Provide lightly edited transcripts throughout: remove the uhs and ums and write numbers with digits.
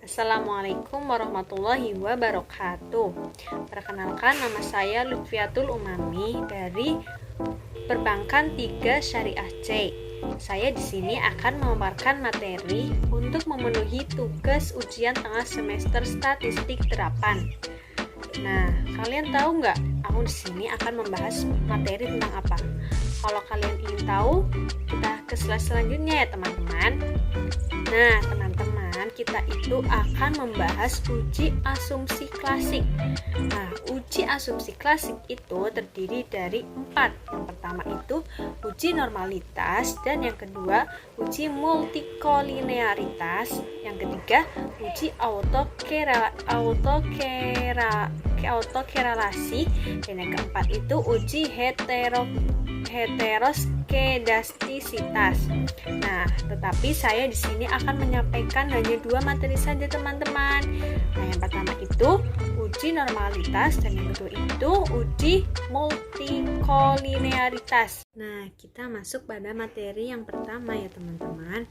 Assalamualaikum warahmatullahi wabarakatuh. Perkenalkan, nama saya Lutfiatul Umami dari Perbankan 3 Syariah C. Saya di sini akan memaparkan materi untuk memenuhi tugas ujian tengah semester statistik terapan. Nah, kalian tahu nggak? Aku di sini akan membahas materi tentang apa? Kalau kalian ingin tahu, kita ke slide selanjutnya ya teman-teman. Nah, teman-teman, kita itu akan membahas uji asumsi klasik. Nah, uji asumsi klasik itu terdiri dari 4. Yang pertama itu uji normalitas, dan yang kedua uji multikolinearitas, yang ketiga uji autokorelasi, dan yang keempat itu uji heteroskedastisitas. Nah, tetapi saya di sini akan menyampaikan hanya 2 materi saja teman-teman. Nah, yang pertama itu uji normalitas, dan yang kedua itu uji multikolinearitas. Nah, kita masuk pada materi yang pertama ya teman-teman.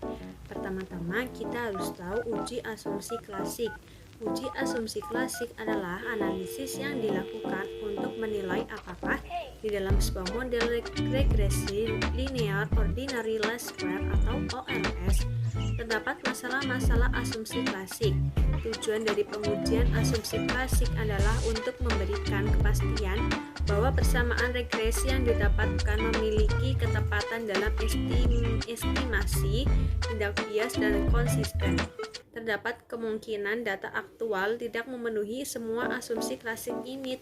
Pertama-tama kita harus tahu uji asumsi klasik. Uji asumsi klasik adalah analisis yang dilakukan untuk menilai apakah di dalam sebuah model regresi linear ordinary least square atau OLS terdapat masalah-masalah asumsi klasik. Tujuan dari pengujian asumsi klasik adalah untuk memberikan kepastian bahwa persamaan regresi yang didapatkan memiliki ketepatan dalam estimasi, tidak bias, dan konsisten. Terdapat kemungkinan data aktual tidak memenuhi semua asumsi klasik ini.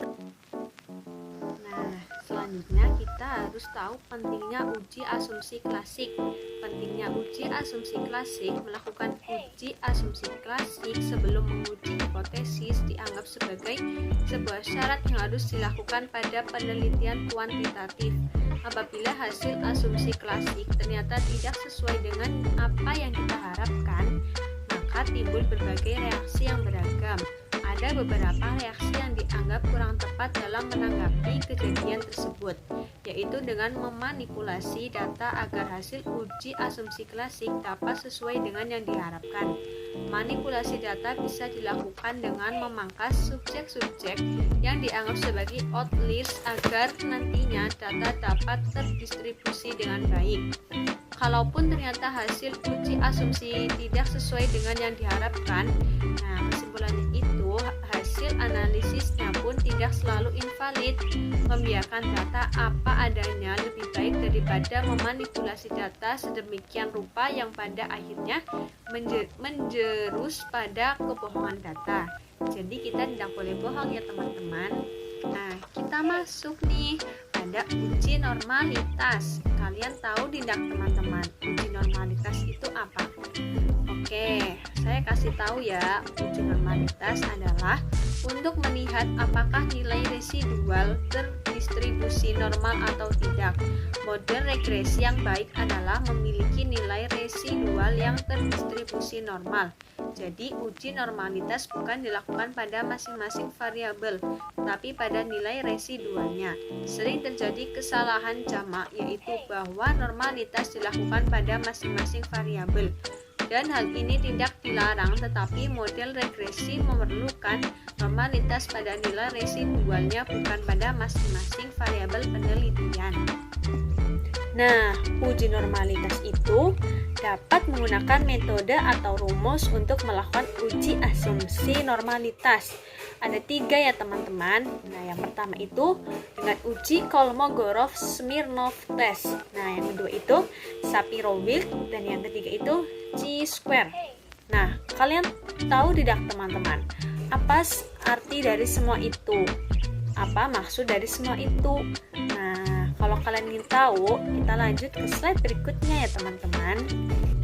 Nah, selanjutnya kita harus tahu pentingnya uji asumsi klasik. Pentingnya uji asumsi klasik: melakukan uji asumsi klasik sebelum menguji hipotesis dianggap sebagai sebuah syarat yang harus dilakukan pada penelitian kuantitatif. Apabila hasil asumsi klasik ternyata tidak sesuai dengan apa yang kita harapkan, maka timbul berbagai reaksi yang beragam. Ada beberapa reaksi yang dianggap kurang tepat dalam menanggapi kejadian tersebut, yaitu dengan memanipulasi data agar hasil uji asumsi klasik dapat sesuai dengan yang diharapkan. Manipulasi data bisa dilakukan dengan memangkas subjek-subjek yang dianggap sebagai outliers agar nantinya data dapat terdistribusi dengan baik. Kalaupun ternyata hasil uji asumsi tidak sesuai dengan yang diharapkan, nah kesimpulannya itu hasil analisisnya pun tidak selalu invalid. Membiarkan data apa adanya lebih baik daripada memanipulasi data sedemikian rupa yang pada akhirnya menjerus pada kebohongan data. Jadi kita tidak boleh bohong ya teman-teman. Nah, kita masuk nih pada uji normalitas. Kalian tahu tidak teman-teman, uji normalitas itu apa? Oke, saya kasih tahu ya. Uji normalitas adalah untuk melihat apakah nilai residual terdistribusi normal atau tidak. Model regresi yang baik adalah memiliki nilai residual yang terdistribusi normal. Jadi, uji normalitas bukan dilakukan pada masing-masing variabel, tapi pada nilai residualnya. Sering terjadi kesalahan jamak, yaitu bahwa normalitas dilakukan pada masing-masing variabel. Dan hal ini tidak dilarang, tetapi model regresi memerlukan normalitas pada nilai residualnya, bukan pada masing-masing variabel penelitian. Nah, uji normalitas itu dapat menggunakan metode atau rumus untuk melakukan uji asumsi normalitas. Ada 3 ya teman-teman. Nah, yang pertama itu dengan uji Kolmogorov-Smirnov test. Nah, yang kedua itu Shapiro-Wilk, dan yang ketiga itu chi-square. Nah, kalian tahu tidak teman-teman, apa arti dari semua itu? Apa maksud dari semua itu? Nah, kalau kalian ingin tahu, kita lanjut ke slide berikutnya ya teman-teman.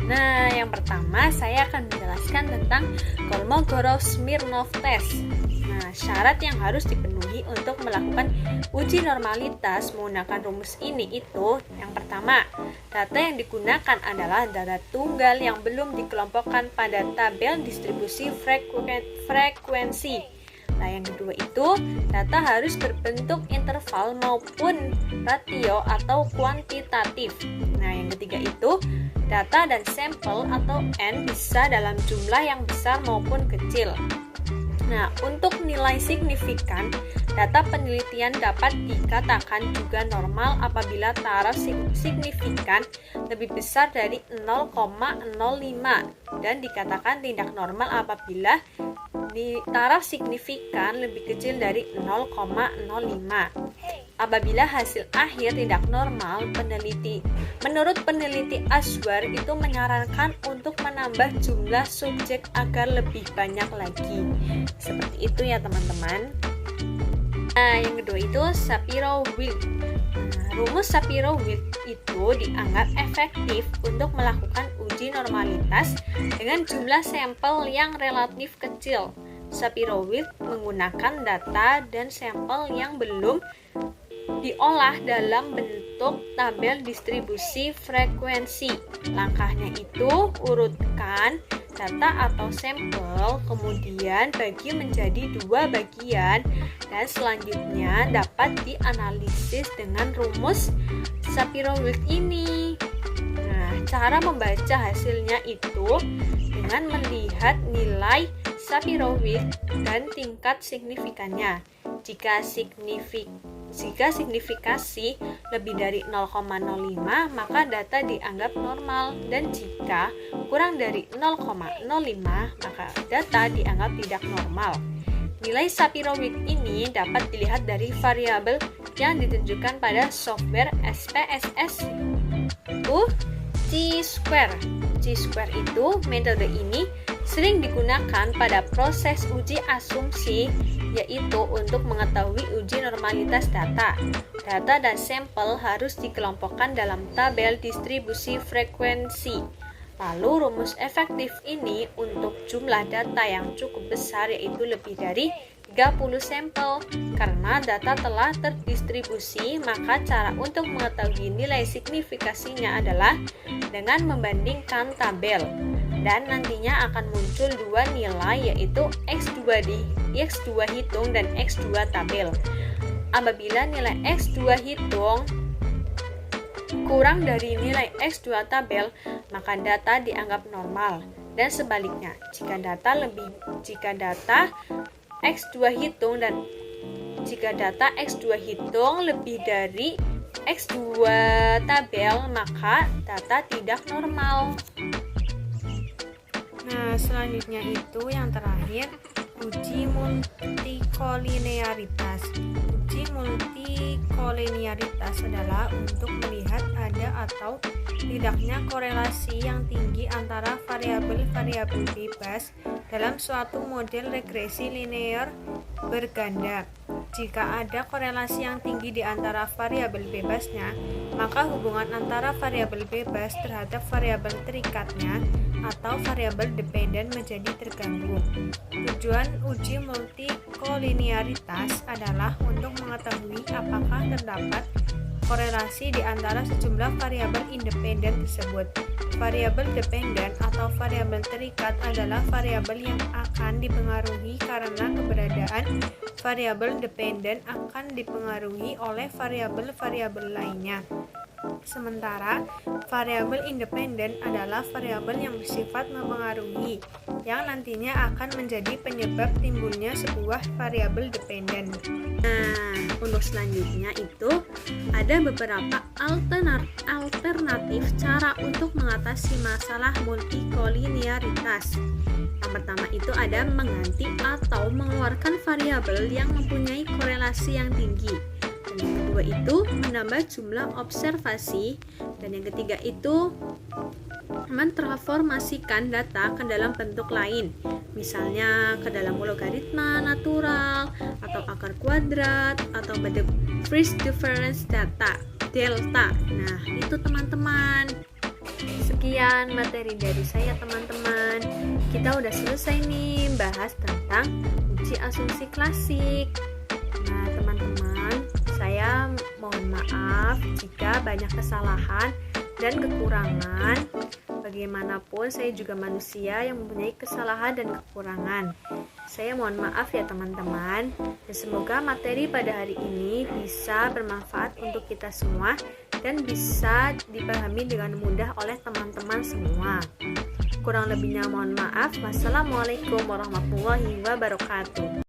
Nah, yang pertama saya akan menjelaskan tentang Kolmogorov-Smirnov test. Nah, syarat yang harus dipenuhi untuk melakukan uji normalitas menggunakan rumus ini itu: yang pertama, data yang digunakan adalah data tunggal yang belum dikelompokkan pada tabel distribusi frekuensi. Nah, yang kedua itu data harus berbentuk interval maupun ratio atau kuantitatif. Nah, yang ketiga itu data dan sampel atau N bisa dalam jumlah yang besar maupun kecil. Nah, untuk nilai signifikan, data penelitian dapat dikatakan juga normal apabila taraf signifikan lebih besar dari 0,05 dan dikatakan tidak normal apabila di taraf signifikan lebih kecil dari 0,05. Apabila hasil akhir tidak normal, menurut peneliti Ashwar itu menyarankan untuk menambah jumlah subjek agar lebih banyak lagi. Seperti itu ya teman-teman. Nah, yang kedua itu Shapiro-Wilk. Rumus Shapiro-Wilk itu dianggap efektif untuk melakukan uji normalitas dengan jumlah sampel yang relatif kecil. Shapiro-Wilk menggunakan data dan sampel yang belum diolah dalam bentuk tabel distribusi frekuensi. Langkahnya itu urutkan data atau sampel, kemudian bagi menjadi dua bagian, dan selanjutnya dapat dianalisis dengan rumus Shapiro-Wilk ini. Nah, cara membaca hasilnya itu dengan melihat nilai Shapiro-Wilk dan tingkat signifikannya. Jika signifikasi lebih dari 0,05 maka data dianggap normal, dan jika kurang dari 0,05 maka data dianggap tidak normal. Nilai Shapiro-Wilk ini dapat dilihat dari variabel yang ditunjukkan pada software SPSS Chi-square. Chi-square itu metode ini sering digunakan pada proses uji asumsi, yaitu untuk mengetahui uji normalitas data. Data dan sampel harus dikelompokkan dalam tabel distribusi frekuensi. Lalu rumus efektif ini untuk jumlah data yang cukup besar, yaitu lebih dari 30 sampel. Karena data telah terdistribusi, maka cara untuk mengetahui nilai signifikasinya adalah dengan membandingkan tabel. Dan nantinya akan muncul dua nilai, yaitu X2 hitung dan X2 tabel. Apabila nilai X2 hitung kurang dari nilai X2 tabel, maka data dianggap normal. Dan sebaliknya, jika data X2 hitung lebih dari X2 tabel, maka data tidak normal. Nah, selanjutnya itu yang terakhir, uji multikolinearitas. Uji multikolinearitas adalah untuk melihat ada atau tidaknya korelasi yang tinggi antara variabel-variabel bebas dalam suatu model regresi linear berganda. Jika ada korelasi yang tinggi di antara variabel bebasnya, maka hubungan antara variabel bebas terhadap variabel terikatnya atau variabel dependen menjadi terganggu. Tujuan uji multikolinearitas adalah untuk mengetahui apakah terdapat korelasi di antara sejumlah variabel independen tersebut. Variabel dependen atau variabel terikat adalah variabel yang akan dipengaruhi karena keberadaan variabel dependen akan dipengaruhi oleh variabel-variabel lainnya. Sementara variabel independen adalah variabel yang bersifat mempengaruhi, yang nantinya akan menjadi penyebab timbulnya sebuah variabel dependen. Nah, untuk selanjutnya itu ada beberapa alternatif cara untuk mengatasi masalah multikolinearitas. Yang pertama itu ada mengganti atau mengeluarkan variabel yang mempunyai korelasi yang tinggi. Dan yang kedua itu menambah jumlah observasi, dan yang ketiga itu mentransformasikan data ke dalam bentuk lain, misalnya ke dalam logaritma natural atau akar kuadrat atau bentuk phase difference data delta. Nah, itu teman-teman. Sekian materi dari saya teman-teman. Kita udah selesai nih bahas tentang uji asumsi klasik. Nah, teman-teman, saya mohon maaf jika banyak kesalahan dan kekurangan. Bagaimanapun saya juga manusia yang mempunyai kesalahan dan kekurangan. Saya mohon maaf ya teman-teman, dan semoga materi pada hari ini bisa bermanfaat untuk kita semua dan bisa dipahami dengan mudah oleh teman-teman semua. Kurang lebihnya mohon maaf. Wassalamualaikum warahmatullahi wabarakatuh.